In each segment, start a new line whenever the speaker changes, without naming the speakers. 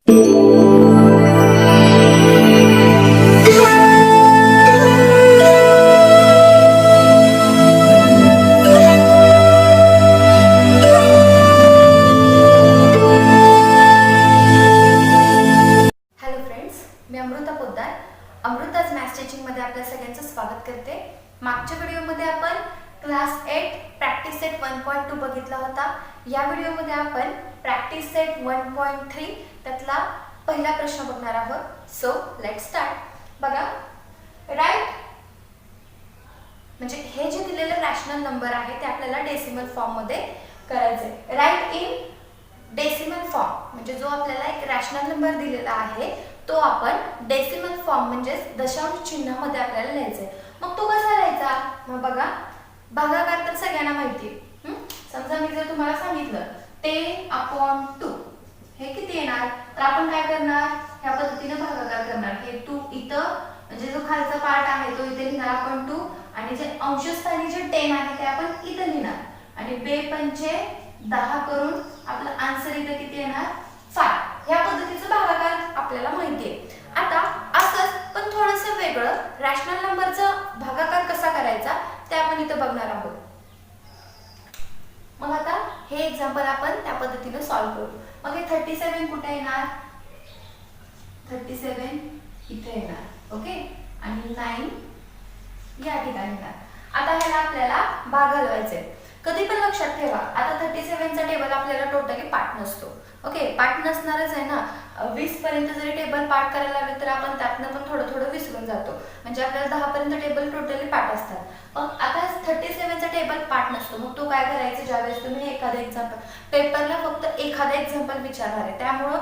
मी Amruta Poddar. अमृताज maths टीचिंगमध्ये आपल्या सगळ्यांचं स्वागत करते. मागच्या व्हिडिओमध्ये आपण क्लास 8 प्रॅक्टिस सेट 1.2 बघितला होता. या व्हिडिओमध्ये आपण प्रॅक्टिस सेट 1.3 त्यातला पहिला प्रश्न बघणार आहोत. So let's start. बघा, राईट म्हणजे हे जे दिलेले रॅशनल नंबर आहे ते आपल्याला डेसिमल फॉर्ममध्ये करायचे. राईट इन डेसिमल फॉर्म म्हणजे जो आपल्याला एक रॅशनल नंबर दिलेला आहे तो आपण डेसिमल फॉर्म म्हणजे दशांश चिन्हामध्ये आपल्याला लिहायचा आहे. मग तो कसा लिहायचा? मग बघा, भागाकार तर सगळ्यांना माहिती आहे. समजा मी जर तुम्हाला सांगितलं 10/2 हे किती येणार, तर आपण काय करणार, ह्या पद्धतीने भागाकार करणार. हे 2 इथं म्हणजे जो खालचा पार्ट आहे तो इथे लिहिणार आपण 2 आणि जे अंशस्थानी जे 10 आहे ते आपण इथं लिहिणार आणि 2 पंचे 10 करून आपलं आन्सर इथं किती येणार 5. ह्या पद्धतीचं भागाकार आपल्याला माहिती आहे. आता असंच पण थोडंसं वेगळं रॅशनल नंबरचा भागाकार कसा करायचा ते आपण इथं बघणार आहोत. मग आता हे एक्झाम्पल आपण त्या पद्धतीने सॉल्व्ह करू. मग हे 37 कुठे येणार, 37 इथे येणार. ओके, आणि 9 या ठिकाणी येणार. आता ह्याला आपल्याला भाग घालवायचे. कधी पण लक्षात ठेवा, आता 37 चा टेबल आपल्याला टोटली पाठ नसतो. ओके, पाठ नसणारच आहे ना. 20 पर्यंत जरी टेबल पाठ करायला लागले तर आपण त्यातनं पण थोडं थोडं विसरून जातो. म्हणजे आपल्याला 10 पर्यंत टेबल टोटली पाठ असतात. पण आता 37 चा टेबल पाठ नसतो. मग तो काय करायचं, ज्यावेळेस तुम्ही एखादा एक्झाम्पल पेपरला फक्त एखादा एक्झाम्पल विचारणार आहे त्यामुळं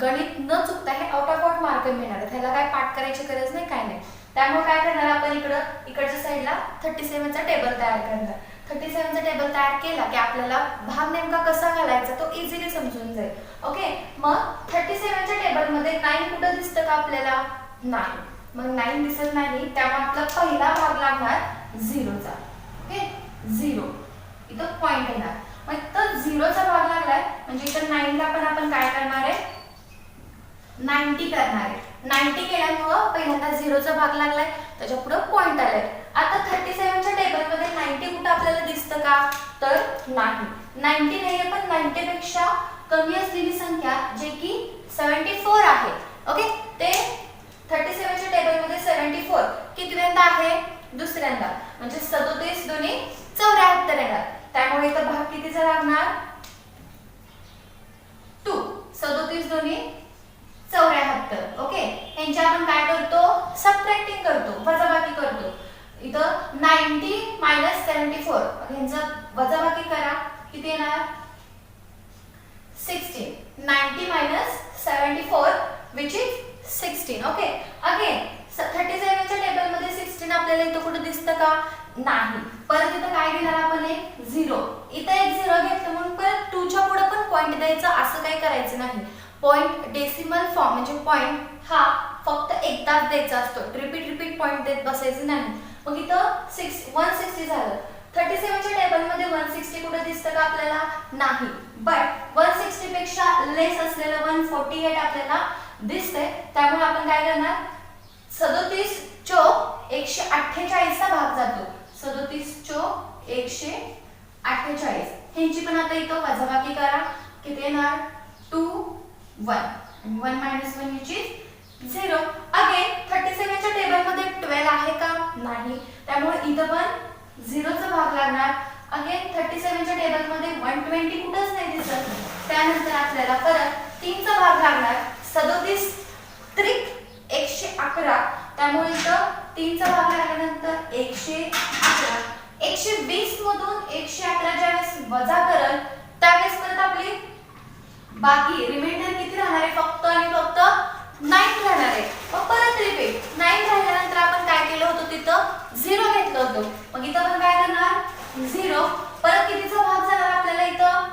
गणित न चुकता हे आउट ऑफ आउट मार्क मिळणार. त्याला काय पाठ करायची गरज नाही, काय नाही. त्यामुळे काय करणार आपण इकडच्या साईडला 37 चा टेबल तयार करणार. 37 चा टेबल तयार केला की आपल्याला भाग नेमका कसा घालायचा तो इझिली समजून जाईल. ओके, मग 37 च्या टेबल मध्ये 9 कुठं दिसतं का आपल्याला? नाही. मग 9 दिसत नाही, त्यामुळे आपला पहिला भाग लागणार 0 चा. ओके, 0 इथं पॉइंट येणार. मग इथं 0 चा भाग लागलाय म्हणजे इथं 9 ला पण आपण काय करणार आहे, 90 करणार आहे. 90 केल्यामुळं पहिल्यांदा 0 चा भाग लागलाय, त्याच्या पुढे पॉइंट आलाय. आता 37 च्या टेबल मध्ये 90 कुठं आपल्याला दिसतं का, तर नाही. 90 नाहीये, पण 90 पेक्षा कमी असलेली संख्या जे की 74 आहे. ओके, ते 37 च्या टेबल मध्ये 74 कितव्यांदा आहे, दुसऱ्यांदा. म्हणजे 37 दोन्ही 74 येणार. त्यामुळे इथं भाग कितीचा लागणार, 2. 37 दोन्ही 74. ओके, यांची आपण काय करतो, सबट्रॅक्टिंग करतो, वजाबाकी करतो. इथं 90 - 74 यांचा वजाबाकी करा, किती येणार 16. 90 - 74 which is 16. ओके, अगेन 37 च्या टेबल मध्ये 16 आपल्याला इथं कुठे दिसतं का, नाही. परत इथं काय घेणार आपण, एक 0. इथं एक 0 घेतलं म्हणून परत 2 च्या पुढे पण पॉइंट द्यायचं असं काही करायचं नाही. पॉइंट डेसिमल फॉर्म म्हणजे पॉइंट हा फक्त एकदाच द्यायचा असतो. रिपीट पॉइंट देत बसायचं नाही. मग इथं 160 झालं. 37 च्या टेबल मध्ये 160 कुठे दिसतं का आपल्याला, नाही. बट 160 पेक्षा लेस असलेलं 148 आपल्याला दिसतंय. त्यामुळे आपण काय करणार, 37 चोक 148 चा भाग जातो. 37 चोक 148 ह्यांची पण आता इथं वजाबाकी करा, किती येणार 2 1 and 1 - 1 which is 0. अगेन 37 च्या टेबल मध्ये 12 आहे का, नाही. त्यामुळे इथं पण 0 चा भाग लागणार. अगेन 37 च्या टेबल मध्ये 120 कुठंच नाही दिसत. त्यानंतर आपल्याला परत 3 चा भाग लागणार. 37 त्रिक 111. त्यामुळे इथं 3 चा भाग लागल्यानंतर 111. 120 मधून 111 ज्यावेळेस वजा करल त्यावेळेस परत आपली बाकी रिमाइंडर किती राहणार आहे, फक्त आणि फक्त 9 राहणार आहे. मग परत रिपीट 9 राहिल्यानंतर आपण काय केलं होतं, तिथं 0 घेतलं होतं. मग इथं आपण काय करणार 0. परत कितीचा भाग जाणार आपल्याला इथं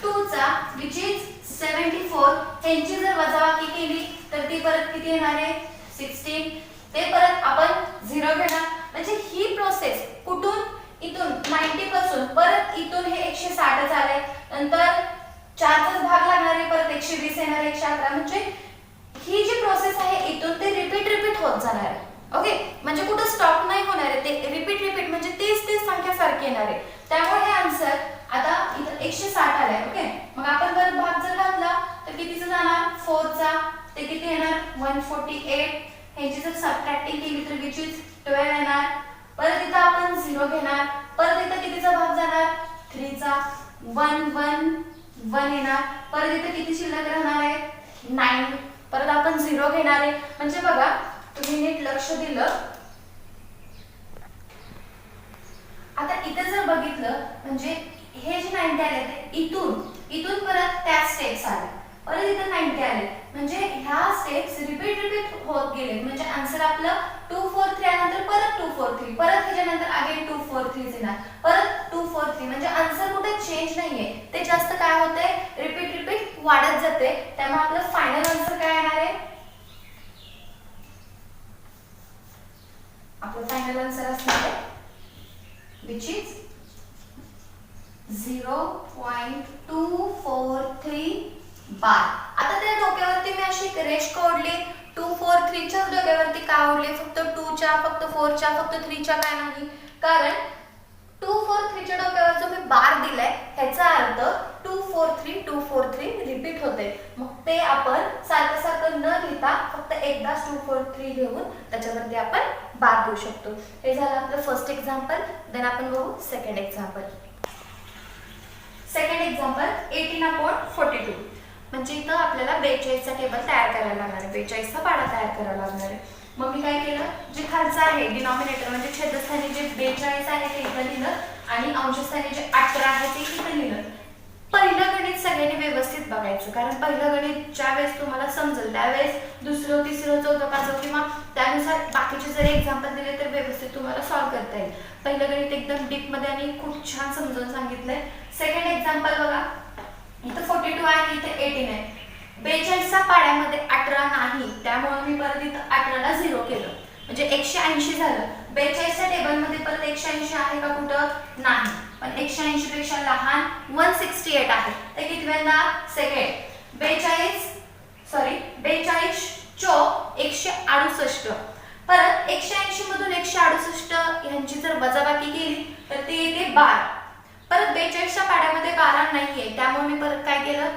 2 चा which is 74. ह्यांची जर वजाबाकी केली तर ती परत किती येणार आहे 16. ते परत आपण 0 घेणार. म्हणजे ही प्रोसेस कुठून, इथून 90 पासून परत इथून हे 160 झाले. नंतर 4चाच भाग लागणार आहे, परत 120 येणार, 111, म्हणजे ही जी प्रोसेस आहे इथून ते रिपीट होत जाणार आहे. ओके, म्हणजे कुठं स्टॉप नाही होणार आहे, ते रिपीट म्हणजे तेच संख्या सारखी येणार आहे. त्यामुळे हे आन्सर आता इथं 160 आलाय. ओके, मग आपण परत भाग जर घातला तर कितीचा जाणार, 4चा, ते किती येणार 148. ह्याची जर सबट्रॅक्टिंग केली तर विच इज 12 येणार. परत इथं आपण 0 घेणार, परत इथं कितीचा भाग जाणार, 3चा, 1 1 1 येणार. परत इथं किती शिल्लक राहणार आहे, 9. परत आपण 0 घेणार आहे. म्हणजे बघा, तुम्ही नीट लक्ष दिलं, आता इथे जर बघितलं म्हणजे हे जे 90 आले ते इथून परत त्या स्टेप्स आल्या, परत इथं 90 आले, म्हणजे ह्या स्टेप्स रिपीट होत गेले. म्हणजे आन्सर आपलं 2 4 3 नंतर परत 2 4 3, परत ह्याच्यानंतर अगेन 2 4 3 येणार, परत 2 4 3. म्हणजे आन्सर कुठे चेंज नाहीये, ते जास्त काय होतंय, रिपीट वाढत जाते. त्यामुळे आपलं फायनल आन्सर काय येणार आहे, आपलं फायनल आन्सर असणार आहे which is 0.243 बार. आता त्या डोक्यावरती मी अशी रेष काढली, 2 4 3 च्या डोक्यावरती का ओढले, फक्त 2 च्या, फक्त 4 च्या, फक्त 3 च्या काय नाही, कारण 2 4 3 च्या डोक्यावर जो मी बार दिलाय ह्याचा अर्थ 2 4 3 रिपीट होते. मग ते आपण सारखं न घेता फक्त एकदाच 2 4 3 घेऊन त्याच्यावरती आपण बार देऊ शकतो. हे झालं आपलं फर्स्ट एक्झाम्पल. देन आपण बघू सेकंड एक्झाम्पल. Second example 18/42. म्हणजे इथं आपल्याला 42 चा टेबल तयार करायला लागणार आहे, 42 चा पाढा तयार करायला लागणार आहे. मग मी काय केलं, जे खालचं आहे डिनॉमिनेटर म्हणजे छेदस्थानी जे 42 आहे ते इथं लिहिलं आणि अंशस्थानी जे 18 आहे ते इथं लिहिलं. पहिलं गणित सगळ्यांनी व्यवस्थित बघायचं, कारण पहिलं गणित ज्या वेळेस तुम्हाला समजेल त्यावेळेस दुसरं तिसरं चौथं पाचवं किंवा त्यानुसार बाकीचे जरी एक्झाम्पल दिले तर व्यवस्थित तुम्हाला सॉल्व्ह करता येईल. पहिलं गणित एकदम डीप मध्ये आणि खूप छान समजावून सांगितलंय. सेकंड एक्झाम्पल बघा, इथं 42 आहे, इथं 18 आहे. 42 चा पाड्यामध्ये 18 नाही, त्यामुळे मी परत इथं 18 ला 0 केलं, म्हणजे 180 झालं. 42 च्या टेबल मध्ये परत 180 आहे का, कुठं नाही, पण 180 पेक्षा लहान 168 आहे. ते कितव्यांदा, सेकंड. 42 चौक 168. परत 180 मधून 168 यांची जर वजाबाकी केली तर ती येते 12. परत 42 च्या पाड्यामध्ये 12 नाहीये, त्यामुळे मी परत काय केलं,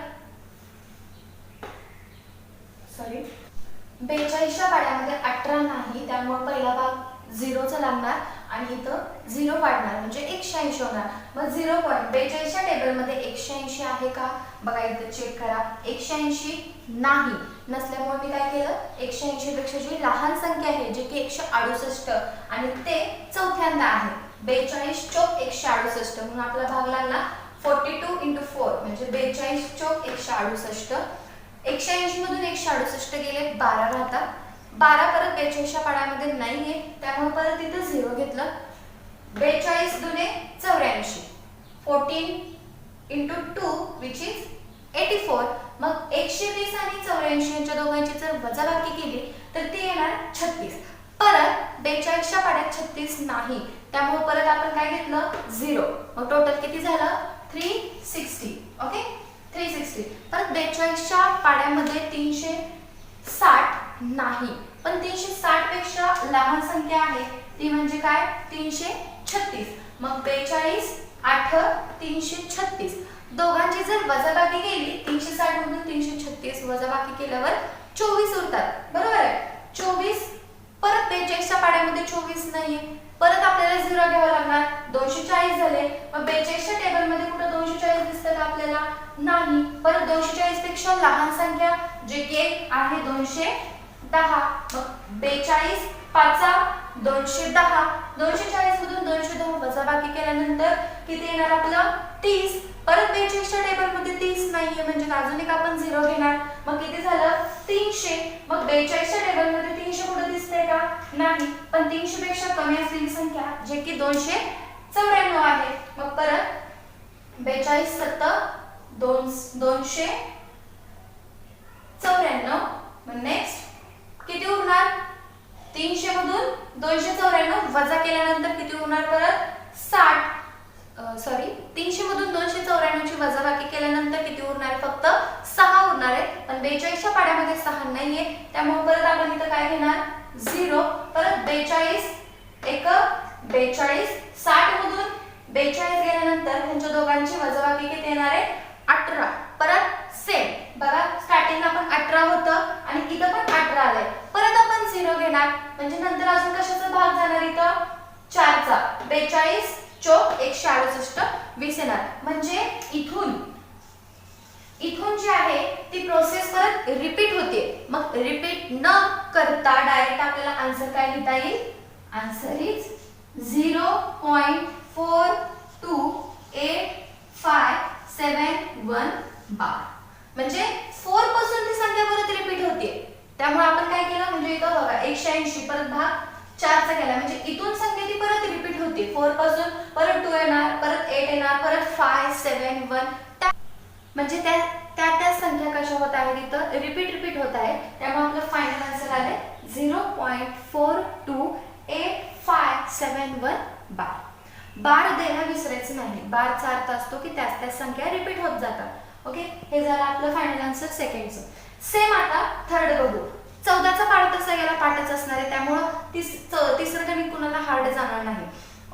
42 च्या पाड्यामध्ये 18 नाही, त्यामुळे पहिला भाग 0 चा लागणार आणि इथं 0 वाढणार म्हणजे 180 होणार. मग 0.42 च्या टेबल मध्ये 180 आहे का बघा, इथं चेक करा, 180 नाही, नसल्यामुळे मी काय केलं, 180 पेक्षा जी लहान संख्या आहे जे की 168 आणि ते चौथ्यांदा आहे, 42 चौक 168 म्हणून आपला भाग लागला 42 × 4 म्हणजे 42 चौक 168. 180 मधून 168 गेले, 12 राहतात. 12 परत 42 च्या पाड्यामध्ये नाहीये, त्यामुळे परत इथं 0 घेतलं. 42 दुने 84, 14 × 2 which is 84. मग 120 आणि 84 यांच्या दोघांची जर वजाबाकी केली तर ती येणार 36. परत 42 च्या पाड्यात 36 नाही, त्यामुळे परत आपण काय घेतलं, 0. मग टोटल किती झालं, 360. ओके, 360. परत 42 च्या पाड्यामध्ये 360 नाही, पण 360 पेक्षा लहान संख्या आहे ती म्हणजे काय, 336. मग 42 8 336. दोघांची जर वजाबाकी केली, 360 मधून 336 वजाबाकी केल्यावर 24 उरतात, बरोबर आहे. 24 परत 42 च्या पाड्यामध्ये 24 नाहीये, परत आपल्याला 0 घ्यावं लागणार, 240 झाले. मग 42 च्या टेबल मध्ये कुठे 240 दिसतं का आपल्याला, नाही. परत 240 पेक्षा लहान संख्या जे की आहे 210. मग 42 5 210. 240 मधून 210 वजाबाकी केल्यानंतर किती येणार आपलं, 30. परत 42 च्या टेबल मध्ये 30 नाहीये, म्हणजे अजून एक आपण 0 घेणार, मग किती झालं, 300. मग 42 च्या टेबल मध्ये 300 कुठे दिसतंय का, नाही, पण 300 पेक्षा कमी असलेली संख्या जे की 294 आहे. मग परत 42 7 294. मग नेक्स्ट किती उरणार, 300 मधून 294 वजा केल्यानंतर किती उरणार, परत 60. 300 मधून 294 294 ची वजाबाकी केल्यानंतर किती उरणार आहे? फक्त 6 उरणार आहे. पण 42 च्या पाड्यामध्ये 6 नाहीये, त्यामुळे परत आपण इथं काय घेणार? 0. परत 42 एक 42, 60 मधून 42 गेल्यानंतर त्यांच्या दोघांची वजाबाकी किती येणार आहे? 18. परत सेम बघा, स्टार्टिंगला पण 18 होतं आणि इथं पण 18 आलंय. परत आपण 0 घेणार, म्हणजे नंतर अजून कशाचा भाग जाणार? इथं 4 चा. 42 चौक 168 20 येणार. म्हणजे इथून जी आहे ती प्रोसेस परत रिपीट होते. मग रिपीट न करता डायरेक्ट आपल्याला आन्सर काय लिहिता येईल? आन्सर इज 0.428571 बार. म्हणजे 4 पासून ती संख्या परत रिपीट होते. त्यामुळे आपण काय केलं? म्हणजे इथं बघा 180 परत भाग 4 चा केला, म्हणजे इथून संख्या ती परत रिपीट होते. 4 पासून परत 2 येणार, परत 8 येणार, परत 5 7 1. म्हणजे त्या संख्या कशा होत आहेत? इथं रिपीट होत आहे. त्यामुळे आपलं फायनल आन्सर आले 0.428571 बार. बार द्यायला विसरायचं नाही. बारचा अर्थ असतो की त्याच संख्या रिपीट होत जातात. ओके, हे झालं आपलं फायनल आन्सर सेकंडचं. सेम आता थर्ड बघू. 14चा पाढ तसा गेला पाठच असणार आहे, त्यामुळे तिसरं गणित कुणाला हार्ड जाणार नाही.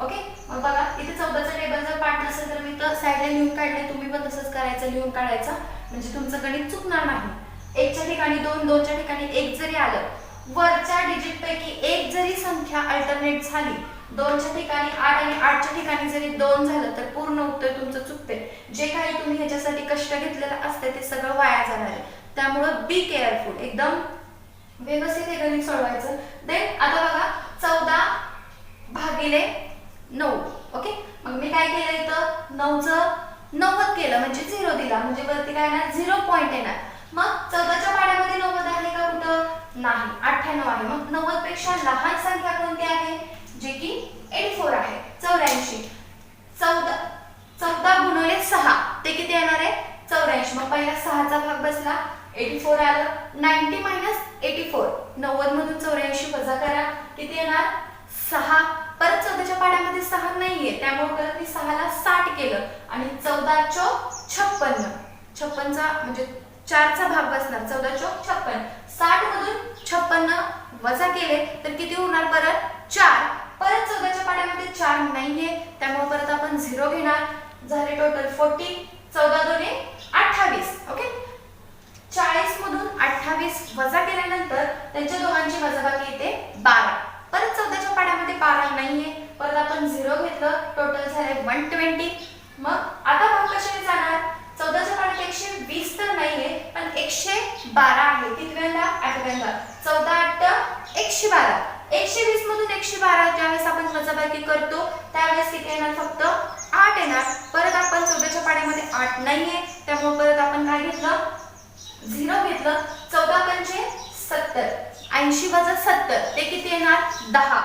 ओके, मग बघा इथे 14चा टेबल जर पाठ नसेल तर मी तर साईडला लिहून काढले. तुम्ही पण तसंच करायचं, लिहून काढायचं, म्हणजे तुमचं गणित चुकणार नाही. 1च्या ठिकाणी 2, 2च्या ठिकाणी 1 जरी आलं, वरच्या डिजिट पैकी एक जरी संख्या अल्टरनेट झाली, 2च्या ठिकाणी 8 आणि 8च्या ठिकाणी जरी 2 झालं तर पूर्ण उत्तर तुमचं चुकते. जे काही तुम्ही ह्याच्यासाठी कष्ट घेतलेलं असते ते सगळं वाया जाणार आहे. त्यामुळे बी केअरफुल, एकदम व्यवस्थित हे गणित सोडवायचं. देन आता बघा 14 भागिले 9. ओके, मग मी काय केलं? इथं 9चं 90 केलं, म्हणजे 0 दिला, म्हणजे वरती काय येणार? 0 पॉइंट येणार. मग 14च्या पाड्यामध्ये 90 आहे का? कुठं नाही, 98 आहे. मग 90 पेक्षा लहान संख्या कोणती आहे? जे की 84 आहे. 84. 14 गुणिले 6 ते किती येणार आहे? 84. मग पहिला 6चा भाग बसला, 84 आलं. 90 मायनस 84, 90 मधून 84 वजा करा, किती येणार? 6. परत 14च्या पाड्यामध्ये 6 नाहीये, त्यामुळे परत मी 6ला 60 केलं आणि 14 चौक 56. 56चा म्हणजे 4चा भाग बसणार, 14 चौक 56. 60 मधून 56 वजा केले तर किती होणार? परत 4. परत 14च्या पाड्यामध्ये 4 नाहीये, त्यामुळे परत आपण 0 घेणार. झाले टोटल 40. 14 दोन्ही 28. ओके, 40 मधून 28 वजा केल्यानंतर त्यांच्या दोघांची वजाबाकी येते 12. परत 14च्या पाड्यामध्ये 12 नाहीये, परत आपण 0 घेतलं, टोटल झाले 120. मग आता भाग कशाने जाणार? 14च्या पाड्यात 120 तर नाहीये, पण 112 आहे. कितव्यांदा? 8व्यांदा. 14 8 112. 120 मधून 112 ज्यावेळेस आपण वजाबाकी करतो त्यावेळेस किती येणार? फक्त 8 येणार. परत आपण 14च्या पाड्यामध्ये 8 नाहीये, त्यामुळे परत आपण काय घेतलं? 0 घेतलं. 14 पंचे 70, 80 वजा 70 ते किती येणार? 10.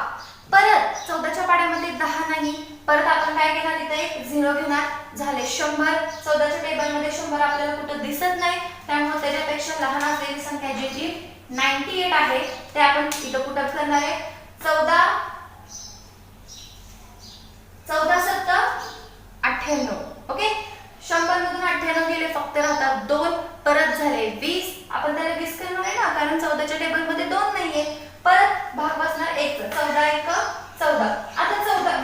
परत 14च्या पाड्यामध्ये 10 नाही, परत आपण काय घेणार? इथे एक 0 घेणार. झाले 100. 14च्या टेबलमध्ये 100 आपल्याला कुठं दिसत नाही, त्यामुळे त्याच्यापेक्षा लहान असलेली संख्या जी की 98 आहे ते आपण इथं कुठं करणार आहे? 14 7 98. ओके, 100 मधून 98 गेले, फक्त राहतात 2. परत झाले 20. आपण त्याला 20 करणार आहे ना, कारण 14च्या टेबलमध्ये 2 नाहीये. परत भाग बसणार 1. 14 1 14. आता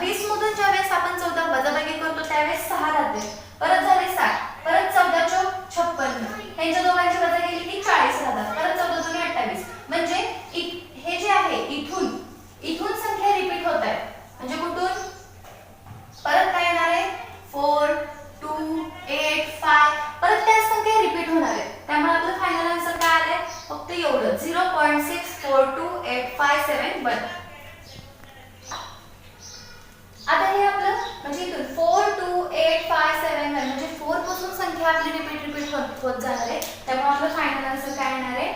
20 मधून ज्यावेळेस आपण 14 वजाबाकी करतो त्यावेळेस 6 राहते. परत झाले 7. परत 14 चौक 56. ह्यांच्या दोघांची वजा केली की 40 राहतात. परत 14 दोन्ही 28. म्हणजे हे जे आहे इथून संख्या रिपीट होत आहे. म्हणजे कुठून? परत काय येणार आहे? 4 2 8 5. परत त्या संख्या रिपीट होणार आहे. त्यामुळे आपलं फायनल आन्सर काय आले? फक्त एवढं 0.642851. आता हे आपलं म्हणजे इथून 42851 म्हणजे 4 पासून संख्या आपली रिपीट होत जाणार आहे. त्यामुळे आपलं फायनल आन्सर काय येणार आहे?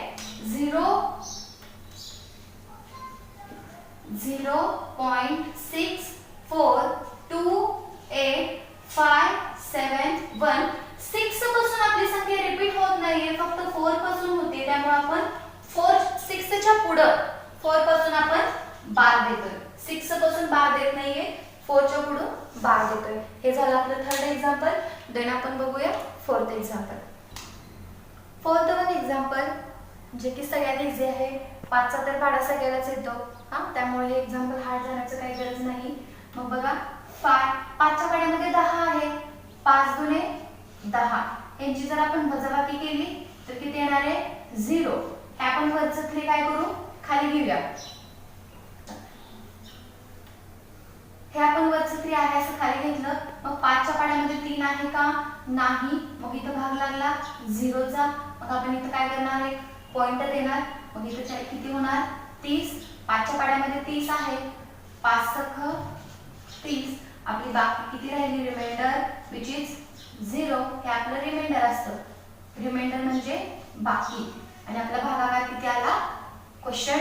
0.642851. 6 पासून आपली संख्या रिपीट होत नाहीये, फक्त 4 पासून होते. त्यामुळे आपण 6 च्या पुढे 4 पासून आपण बार देतोय. 6 पासून बार देत नाहीये, 4 च्या पुढे बार देतोय. हे झालं आपलं थर्ड एक्झाम्पल. देन आपण बघूया fourth example. Fourth one example जे की सगळ्यात इझी आहे. 5चा तर पाढा सगळ्यालाच येतो हां, त्यामुळे हे एक्झाम्पल हार्ड जाण्याचं काही गरज नाही. मग बघा 5च्या पाढ्यामध्ये 10 आहे. 5 दुने 10. यांची जर आपण वजाबाकी केली तर किती येणार आहे 0. हे आपण वरचं 3 काय करू खाली घेऊया. हे आपण वरचं 3 आहे असं खाली घेतलं. मग 5च्या पाढ्यामध्ये 3 आहे का नाही. मग इथं भाग लागला 0चा. मग आपण इथं काय करणार आहे पॉइंट देणार. मग इथं किती होणार 30. 5च्या पाढ्यामध्ये 30 आहे. 5 सख 30. आपली बाकी किती राहिली रिमाइंडर विच इज 0. हे आपलं रिमाइंडर असतं. रिमाइंडर म्हणजे बाकी. आणि आपला भागाकार किती आला क्वेश्चन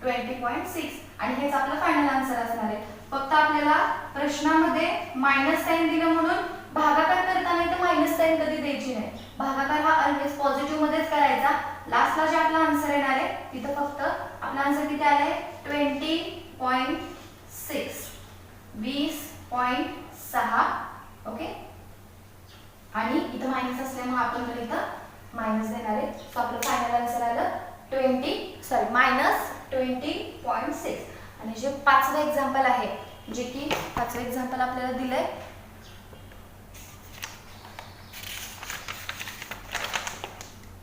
20.6. आणि हेच आपलं फायनल आन्सर असणार आहे. फक्त आपल्याला प्रश्नामध्ये मायनस साइन दिलं म्हणून भागाकार करताना इथं मायनस साइन कधी द्यायची नाही. भागाकार हा ऑलवेज पॉझिटिव्ह मध्येच करायचा. लास्टला जे आपला आन्सर येणार आहे तिथं फक्त आपला आन्सर किती आलाय 20.6 20.6. ओके. आणि इथं मायनस असल्यामुळे आपण तर इथं मायनस देणार आहे. सो आपलं फायनल आन्सर आलं -20.6. आणि जे 5वं एक्झाम्पल आहे जे की 5वं एक्झाम्पल आपल्याला दिलंय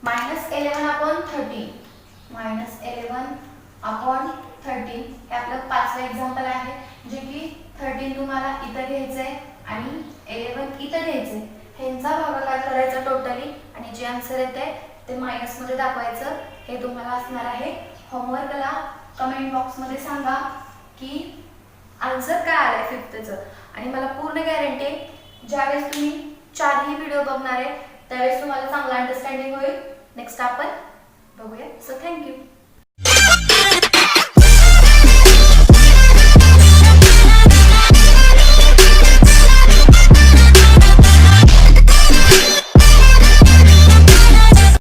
-11/13. -11/13 हे आपलं 5वं एक्झाम्पल आहे. जे की 13 तुम्हाला इथं घ्यायचंय आणि 11 इथं घ्यायचंय. ह्यांचा भागाकार करायचा टोटली आणि जे आन्सर येते ते मायनस मध्ये दाखवायचं. हे तुम्हाला असणार आहे होमवर्कला. कमेंट बॉक्स मध्ये सांगा की आन्सर काय आलाय 5थचं. आणि मला पूर्ण गॅरंटी आहे ज्यावेळेस तुम्ही 4ही व्हिडिओ बघणार आहे त्यावेळेस तुम्हाला चांगला अंडरस्टँडिंग होईल. नेक्स्ट आपण